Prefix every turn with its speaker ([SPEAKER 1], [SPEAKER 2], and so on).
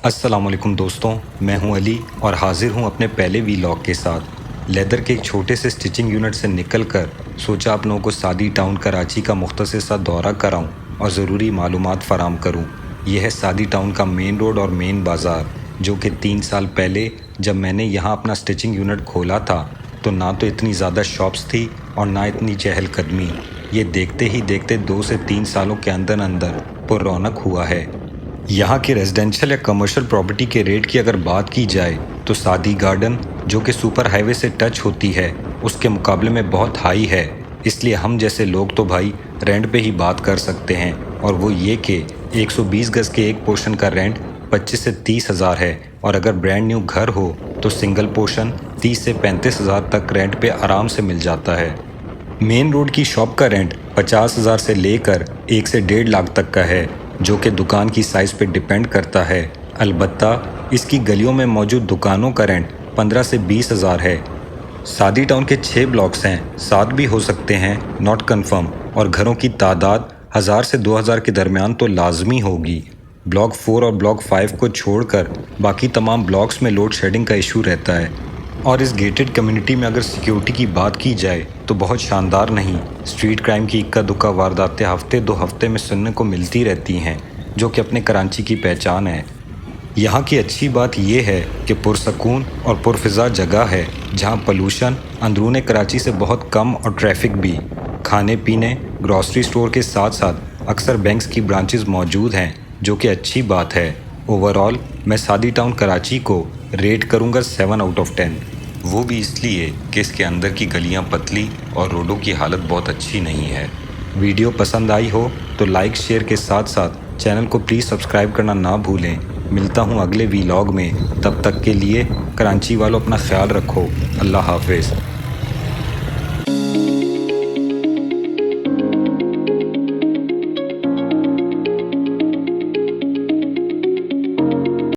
[SPEAKER 1] अस्सलाम वालेकुम दोस्तों, मैं हूं अली और हाजिर हूं अपने पहले वीलॉग के साथ। लेदर के एक छोटे से स्टिचिंग यूनिट से निकलकर सोचा आप लोगों को सादी टाउन कराची का मुख्तसर सा दौरा कराऊं और ज़रूरी मालूमात फ़राम करूं। यह है सादी टाउन का मेन रोड और मेन बाज़ार, जो कि 3 साल पहले जब मैंने यहाँ अपना स्टिचिंग यूनिट खोला था तो ना तो इतनी ज़्यादा शॉप्स थी और ना इतनी चहलकदमी। ये देखते ही देखते 2 से 3 सालों के अंदर अंदर पुर-रौनक हुआ है। यहाँ के रेजिडेंशियल या कमर्शियल प्रॉपर्टी के रेट की अगर बात की जाए तो सादी गार्डन, जो कि सुपर हाईवे से टच होती है, उसके मुकाबले में बहुत हाई है। इसलिए हम जैसे लोग तो भाई रेंट पे ही बात कर सकते हैं, और वो ये कि 120 गज के एक पोर्शन का रेंट 25 से 30 हज़ार है, और अगर ब्रांड न्यू घर हो तो सिंगल पोर्शन 30 से 35 हज़ार तक रेंट पे आराम से मिल जाता है। मेन रोड की शॉप का रेंट 50 हज़ार से लेकर 1 से 1.5 लाख तक का है, जो कि दुकान की साइज़ पे डिपेंड करता है। अलबत्ता इसकी गलियों में मौजूद दुकानों का रेंट 15 से 20 हज़ार है। सादी टाउन के 6 ब्लॉक्स हैं, 7 भी हो सकते हैं, नॉट कन्फर्म, और घरों की तादाद 1000 से 2000 के दरमियान तो लाजमी होगी। ब्लॉक 4 और ब्लॉक 5 को छोड़कर बाकी तमाम ब्लॉक्स में लोड शेडिंग का इशू रहता है। और इस गेटेड कम्युनिटी में अगर सिक्योरिटी की बात की जाए तो बहुत शानदार नहीं। स्ट्रीट क्राइम की इक्का दुक्का वारदातें हफ्ते 2 हफ्ते में सुनने को मिलती रहती हैं, जो कि अपने कराची की पहचान है। यहाँ की अच्छी बात यह है कि पुरसकून और पुरफिज़ा जगह है, जहाँ पोल्यूशन अंदरूने कराची से बहुत कम और ट्रैफिक भी। खाने पीने, ग्रॉसरी स्टोर के साथ साथ अक्सर बैंक्स की ब्रांचेस मौजूद हैं, जो कि अच्छी बात है। ओवरऑल मैं सादी टाउन कराची को रेट करूँगा 7 आउट ऑफ 10। वो भी इसलिए कि इसके अंदर की गलियां पतली और रोडों की हालत बहुत अच्छी नहीं है। वीडियो पसंद आई हो तो लाइक शेयर के साथ साथ चैनल को प्लीज़ सब्सक्राइब करना ना भूलें। मिलता हूँ अगले वीलॉग में, तब तक के लिए कराची वालों अपना ख्याल रखो। अल्लाह हाफिज़।